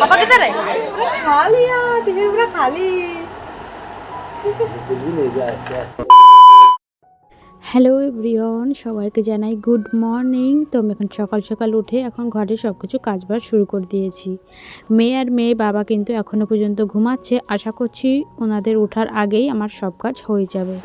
पापा किधर है? खा लिया टिफिन पूरा खाली। হ্যালো এভরিওয়ান, সবাইকে জানাই গুড মর্নিং। তো আমি এখন সকাল সকাল উঠে এখন ঘরে সব কিছু কাজবাজ শুরু করে দিয়েছি। মেয়ে বাবা কিন্তু এখনও পর্যন্ত ঘুমাচ্ছে। আশা করছি ওনাদের ওঠার আগেই আমার সব কাজ হয়ে যাবে।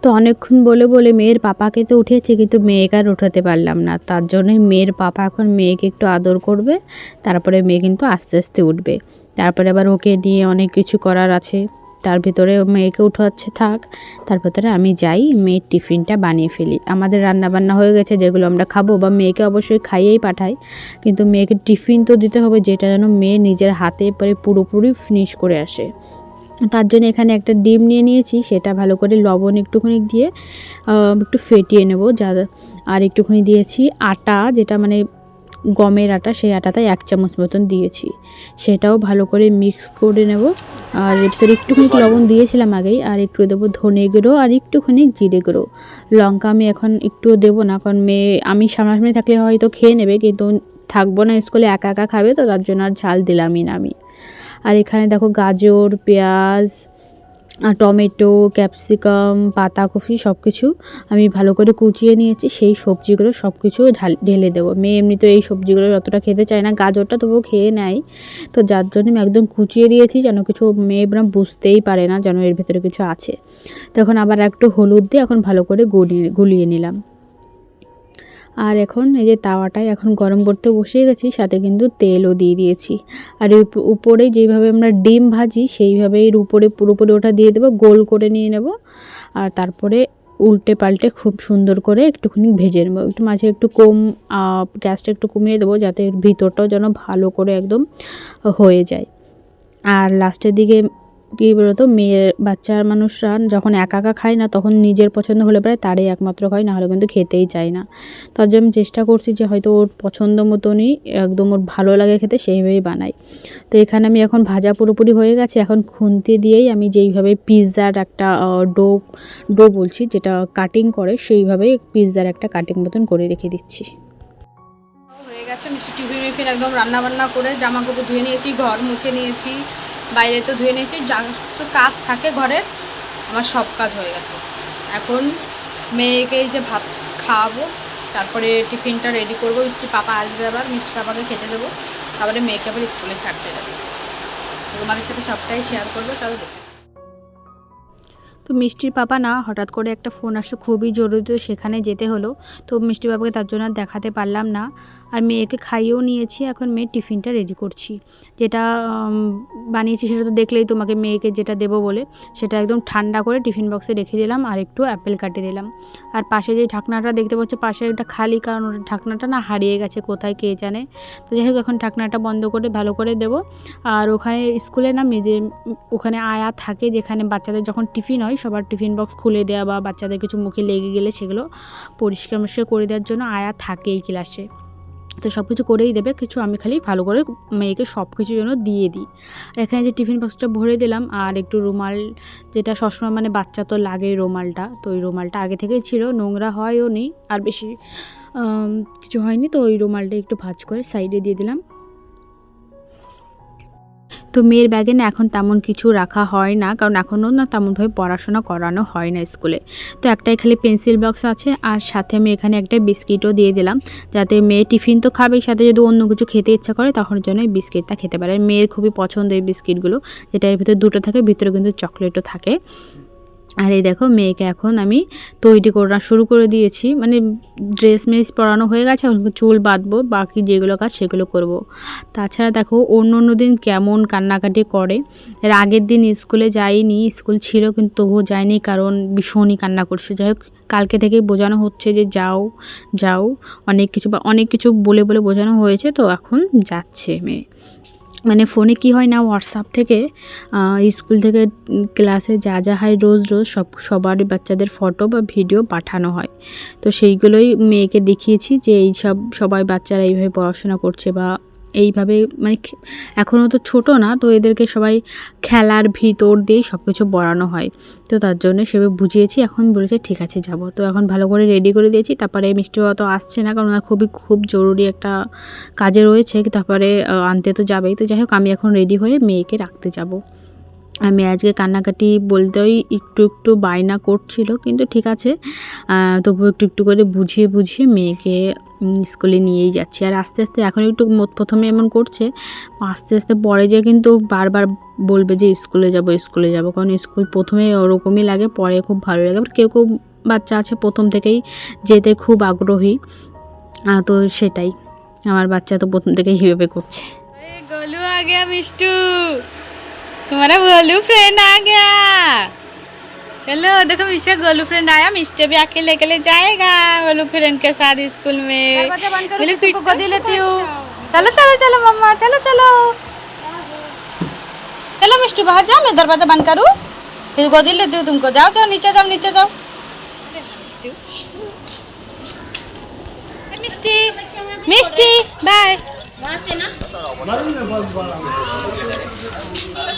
তো অনেকক্ষণ বলে বলে মেয়ের পাপাকে তো উঠিয়েছে, কিন্তু মেয়েকে আর উঠাতে পারলাম না। তার জন্যই মেয়ের পাপা এখন মেয়েকে একটু আদর করবে, তারপরে মেয়ে কিন্তু আস্তে আস্তে উঠবে। তারপরে আবার ওকে নিয়ে অনেক কিছু করার আছে, তার ভিতরে মেয়েকে উঠাচ্ছে থাক। তার ভিতরে আমি যাই মেয়ের টিফিনটা বানিয়ে ফেলি। আমাদের রান্নাবান্না হয়ে গেছে, যেগুলো আমরা খাবো, বা মেয়েকে অবশ্যই খাইয়েই পাঠাই, কিন্তু মেয়েকে টিফিন তো দিতে হবে, যেটা যেন মেয়ে নিজের হাতে পরে পুরোপুরি ফিনিশ করে আসে। তার জন্য এখানে একটা ডিম নিয়ে নিয়েছি, সেটা ভালো করে লবণ একটুখানি দিয়ে একটু ফেটিয়ে নেব। আর একটুখানি দিয়েছি আটা, যেটা মানে গমের আটা, সেই আটাতে 1 চামচ মতন দিয়েছি, সেটাও ভালো করে মিক্স করে নেব। আর এর ভিতরে একটুখানি লবণ দিয়েছিলাম আগেই, আর একটু দেবো ধনে গুঁড়ো আর একটুখানি জিরে গুঁড়ো। লঙ্কা আমি এখন একটুও দেবো না, কারণ আমি সামনাসামনি থাকলে হয়তো খেয়ে নেবে, কিন্তু থাকবো না, স্কুলে একা একা খাবে, তো তার জন্য আর ঝাল দিলামই না আমি। আর এখানে দেখো গাজর, পেঁয়াজ, টমেটো, ক্যাপসিকাম, পাতাকপি সব কিছু আমি ভালো করে কুচিয়ে নিয়েছি। সেই সবজিগুলো সব কিছু ঢেলে দেবো। মেয়ে এমনিতে এই সবজিগুলো যতটা খেতে চায় না, গাজরটা তবুও খেয়ে নেয়, তো যার জন্য আমি একদম কুচিয়ে দিয়েছি, যেন কিছু মেয়ে বুঝতেই পারে না যেন এর ভেতরে কিছু আছে। তখন আবার একটু হলুদ দিয়ে এখন ভালো করে গুলিয়ে নিলাম। আর এখন এই যে তাওয়াটায় এখন গরম করতে বসিয়ে গেছি, সাথে কিন্তু তেলও দিয়ে দিয়েছি। আর এর উপরে যেইভাবে আমরা ডিম ভাজি, সেইভাবে এর উপরে পুরোপুরি ওটা দিয়ে দেবো, গোল করে নিয়ে নেব। আর তারপরে উল্টে পাল্টে খুব সুন্দর করে একটুখানি ভেজে নেবো। একটু মাঝে একটু গ্যাসটা একটু কমিয়ে দেবো, যাতে এর ভিতরটাও যেন ভালো করে একদম হয়ে যায়। আর লাস্টের দিকে কী বলতো, মেয়ের বাচ্চার মানুষরা যখন একা একা খায় না, তখন নিজের পছন্দ হলে পরে তারই একমাত্র খায়, নাহলে কিন্তু খেতেই চায় না। তার জন্য আমি চেষ্টা করছি যে হয়তো ওর পছন্দ মতনই, একদম ওর ভালো লাগে খেতে, সেইভাবেই বানাই। তো এখানে আমি এখন ভাজা পুরোপুরি হয়ে গেছে। এখন খুন্তি দিয়েই আমি যেইভাবে পিৎজার একটা ডো বলছি, যেটা কাটিং করে, সেইভাবেই পিৎজার একটা কাটিং মতন করে রেখে দিচ্ছি। হয়ে গেছে মিষ্টি টিফিন একদম রান্নাবান্না করে জামা কাপড় ধুয়ে নিয়েছি, ঘর মুছে নিয়েছি, বাইরে তো ধুয়ে নিয়েছি, যা কিছু কাজ থাকে ঘরের আমার সব কাজ হয়ে গেছে। এখন মেয়েকে যে ভাত খাওয়াবো, তারপরে টিফিনটা রেডি করবো। মিষ্টি পাপা আসবে, আবার মিষ্টি পাপাকে খেতে দেবো, তারপরে মেয়েকে আবার স্কুলে ছাড়তে যাবো। তোমাদের সাথে সবটাই শেয়ার করবো, চলো দেখে। তো মিষ্টির পাপা না, হঠাৎ করে একটা ফোন আসলো, খুবই জরুরি, তো সেখানে যেতে হলো। তো মিষ্টি পাপাকে তার জন্য আর দেখাতে পারলাম না। আর মেয়েকে খাইয়েও নিয়েছি, এখন মেয়ের টিফিনটা রেডি করছি। যেটা বানিয়েছি সেটা তো দেখলেই তোমাকে, মেয়েকে যেটা দেবো বলে, সেটা একদম ঠান্ডা করে টিফিন বক্সে রেখে দিলাম, আর একটু অ্যাপেল কাটে দিলাম। আর পাশে যে ঢাকনাটা দেখতে পাচ্ছ, পাশে একটা খালি, কারণ ওটা ঢাকনাটা না হারিয়ে গেছে কোথায় কে জানে। তো যাই হোক, এখন ঢাকনাটা বন্ধ করে ভালো করে দেবো। আর ওখানে স্কুলে না ওখানে আয়া থাকে, যেখানে বাচ্চাদের যখন টিফিন হয়, সবার টিফিন বক্স খুলে দেওয়া বা বাচ্চাদের কিছু মুখে লেগে গেলে সেগুলো পরিষ্কার করে দেওয়ার জন্য আয়া থাকে এই ক্লাসে। তো সব কিছু করেই দেবে, কিছু আমি খালি ভালো করে মেয়েকে সব কিছুর জন্য দিয়ে দিই। আর এখানে যে টিফিন বক্সটা ভরে দিলাম, আর একটু রুমাল, যেটা সবসময় মানে বাচ্চা তো লাগে রুমালটা, তো ওই রুমালটা আগে থেকেই ছিল, নোংরা হয়ও নি, আর বেশি কিছু হয়নি, তো ওই রুমালটা একটু ভাঁজ করে সাইডে দিয়ে দিলাম। তো মেয়ের ব্যাগে না এখন তেমন কিছু রাখা হয় না, কারণ এখনও না তেমনভাবে পড়াশোনা করানো হয় না স্কুলে। তো একটাই খালি পেন্সিল বক্স আছে, আর সাথে আমি এখানে একটা বিস্কিটও দিয়ে দিলাম, যাতে মেয়ে টিফিন তো খাবেই, সাথে যদি অন্য কিছু খেতে ইচ্ছা করে তখন জন্য এই বিস্কিটটা খেতে পারে। মেয়ের খুবই পছন্দ এই বিস্কিটগুলো, যেটা এর ভিতরে 2টো থাকে, ভিতরে কিন্তু চকলেটও থাকে। আর এই দেখো, মেয়েকে এখন আমি তৈরি করা শুরু করে দিয়েছি, মানে ড্রেস পরানো হয়ে গেছে, এখন চুল বাঁধবো, বাকি যেগুলো কাজ সেগুলো করব। তাছাড়া দেখো অন্য দিন কেমন কান্নাকাটি করে। এর আগের দিন স্কুলে যাইনি, স্কুল ছিল কিন্তু তবুও যায়নি, কারণ ভীষণই কান্না করছে। যাই হোক, কালকে থেকেই বোঝানো হচ্ছে যে যাও, অনেক কিছু বলে বোঝানো হয়েছে, তো এখন যাচ্ছে মেয়ে। মানে ফোনে কি হয় না, হোয়াটসঅ্যাপ থেকে স্কুল থেকে ক্লাসে যা যা হয় রোজ রোজ সবারই বাচ্চাদের ফটো বা ভিডিও পাঠানো হয়। তো সেইগুলোই মেয়েকে দেখিয়েছি যে এই সবাই বাচ্চারা এইভাবে পড়াশোনা করছে বা এইভাবে, মানে এখনও তো ছোট না, তো এদেরকে সবাই খেলার ভিতর দিয়েই সব কিছু পড়ানো হয়। তো তার জন্য সেভাবে বুঝিয়েছি। এখন বলেছে ঠিক আছে যাব। তো এখন ভালো করে রেডি করে দিয়েছি। তারপরে মিষ্টি বাবা তো আসছে না, কারণ ওনার খুব জরুরি একটা কাজে রয়েছে, তারপরে আনতে তো যাবেই। তো যাই হোক, আমি এখন রেডি হয়ে মেয়েকে রাখতে যাব। আমি আজকে কান্নাকাটি বলতেই একটু বায়না করছিল, কিন্তু ঠিক আছে, তবু একটু করে বুঝিয়ে মেয়েকে স্কুলে নিয়েই যাচ্ছি। আর আস্তে আস্তে এখন একটু প্রথমে এমন করছে, আস্তে আস্তে পরে যে কিন্তু বারবার বলবে যে স্কুলে যাব, কারণ স্কুল প্রথমে ওরকমই লাগে, পরে খুব ভালো লাগে। আবার কেউ বাচ্চা আছে প্রথম থেকেই যেতে খুব আগ্রহী, তো সেটাই। আমার বাচ্চা তো প্রথম থেকেই হিবেবে করছে। গোলু আ গয়া মিষ্টু, तुम्हारा गोलू फ्रेंड आ गया। चलो देखो मिस्टर गोलू फ्रेंड आया, मिस्टर भी आके लेके जाएगा गोलू फ्रेंड के साथ स्कूल में। बोले तुमको गोदी लेती हूँ। चलो चलो चलो मम्मा, चलो चलो चलो मिस्टू बाहर जाओ, मैं दरवाजा बंद करूँ, फिर गोदी लेती हूँ तुमको। जाओ जाओ नीचे जाओ, नीचे जाओ। मिस्टी मिस्टी बाय।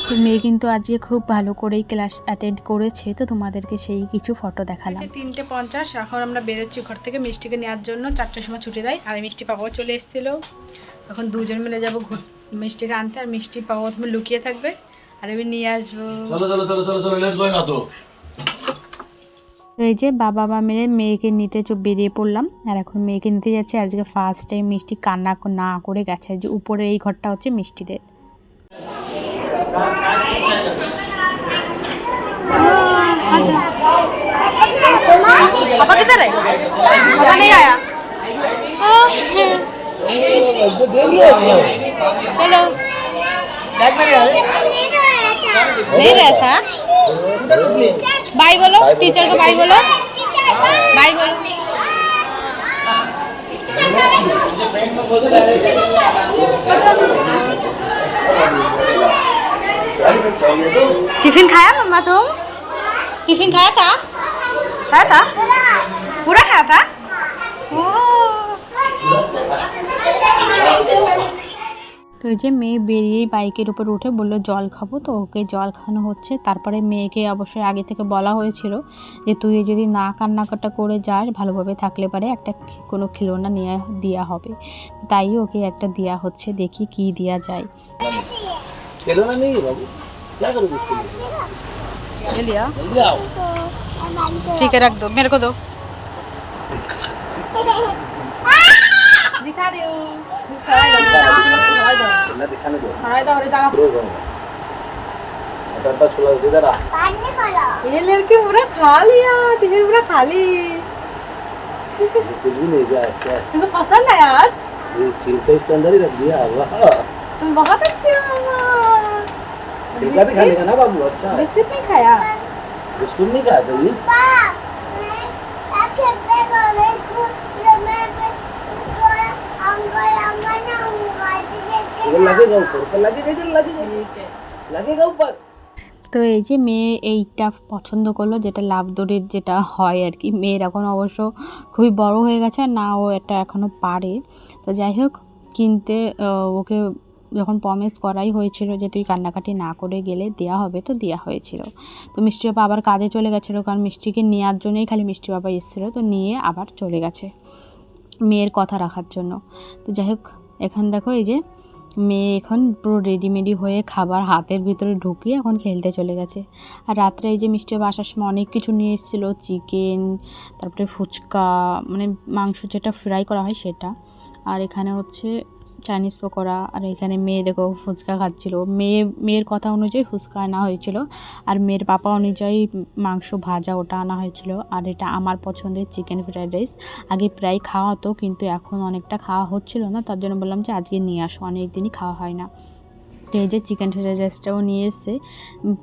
তো মেয়ে কিন্তু আজকে খুব ভালো করেই ক্লাস অ্যাটেন্ড করেছে, তো তোমাদেরকে সেই কিছু ফটো দেখালাম। 3:50 এখন আমরা বেরোচ্ছি ঘর থেকে মিষ্টিকে নেওয়ার জন্য। 4টার সময় ছুটি দেয়, আর মিষ্টি পাপাও চলে এসেছিলো। এখন দুজন মিলে যাবো মিষ্টিকে আনতে, আর মিষ্টি পাপাও তুমি লুকিয়ে থাকবে, আর আমি নিয়ে আসবো। চলো চলো চলো চলো চলো, লেট করো না তো। তো এই যে বাবা মা মিলে মেয়েকে নিতে বেরিয়ে পড়লাম, আর এখন মেয়েকে নিতে যাচ্ছে। আজকে ফার্স্ট টাইম মিষ্টি কান্না না করে গেছে। যে উপরে এই ঘরটা হচ্ছে মিষ্টিদের। पापा किधर है? पापा नहीं आया। चलो नहीं रहता। बाय बोलो टीचर को, बाय बोलो, बाय बोलो। टिफिन खाया मम्मा तुम? टिफिन खाया था? पूरा खाया था? তো এই যে মেয়ে বেরিয়েই বাইকের উপর উঠে বললো জল খাবো, তো ওকে জল খাওয়ানো হচ্ছে। তারপরে মেয়েকে অবশ্যই আগে থেকে বলা হয়েছিল যে তুই যদি না কান্নাকাটা করে যাস, ভালোভাবে থাকলে পারে একটা কোনো খেলনা নিয়ে দেওয়া হবে। তাই ওকে একটা দেওয়া হচ্ছে, দেখি কি দেওয়া যায়। খেলনা নেই বাবু, क्या करोगे इसके लिए? ये लिया, जल्दी आओ। ठीक है रख दो, मेरे को दो। दिखा रही हूँ, दिखाने दो, ये लड़की पूरा खा लिया, टिफिन पूरा खा ली। कुछ भी नहीं गया, तुमको पसंद है आज? ये छिलका इसके अंदर ही रख दिया। तुम बहुत अच्छी हो मम्मा। छिलका भी खा लेगा ना बाबू। अच्छा बिस्कुट नहीं खाया? बिस्कुट नहीं खाया तो ये लगेगा ऊपर, लगेगा ऊपर। তো এই যে মেয়ে এইটা পছন্দ করলো, যেটা লাভ দড়ির যেটা হয় আর কি। মেয়ের এখন অবশ্য খুবই বড় হয়ে গেছে, না ও এটা এখনও পারে। তো যাই হোক, কিনতে ওকে যখন প্রমিস করাই হয়েছিল যে তুই কান্নাকাটি না করে গেলে দেওয়া হবে, তো দেওয়া হয়েছিল। তো মিষ্টি বাবা আবার কাজে চলে গেছিলো, কারণ মিষ্টিকে নেওয়ার জন্যই খালি মিষ্টি বাবা এসেছিলো, তো নিয়ে আবার চলে গেছে মেয়ের কথা রাখার জন্য। তো যাই হোক, এখন দেখো এই যে মেয়ে এখন পুরো রেডিমেডি হয়ে খাবার হাতের ভিতরে ঢুকিয়ে এখন খেলতে চলে গেছে। আর রাত্রে এই যে মিষ্টি বাবা আসার সময় অনেক কিছু নিয়ে এসেছিলো, চিকেন, তারপরে ফুচকা, মানে মাংস যেটা ফ্রাই করা হয় সেটা, আর এখানে হচ্ছে চাইনিজ পকোড়া। আর এখানে মেয়ে দেখো ফুচকা খাচ্ছিল। মেয়ের কথা অনুযায়ী ফুচকা আনা হয়েছিল, আর মেয়ের পাপা অনুযায়ী মাংস ভাজা ওটা আনা হয়েছিল। আর এটা আমার পছন্দের চিকেন ফ্রাইড রাইস। আগে প্রায় খাওয়া হতো, কিন্তু এখন অনেকটা খাওয়া হচ্ছিল না, তার জন্য বললাম যে আজকে নিয়ে আসো, অনেক দিনই খাওয়া হয় না। তো এই যে চিকেন ফ্রাইড রাইসটাও নিয়ে এসছে,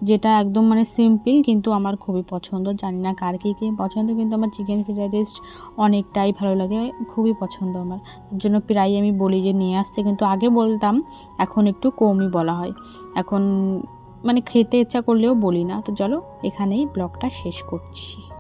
যেটা একদম মানে সিম্পল কিন্তু আমার খুবই পছন্দ। জানি না কার কী কী পছন্দ, কিন্তু আমার চিকেন ফ্রাইড রাইস অনেকটাই ভালো লাগে, খুবই পছন্দ আমার। এর জন্য প্রায় আমি বলি যে নিয়ে আসতে, কিন্তু আগে বলতাম, এখন একটু কমই বলা হয়। এখন মানে খেতে ইচ্ছা করলেও বলি না। তো চলো এখানেই ব্লগটা শেষ করছি।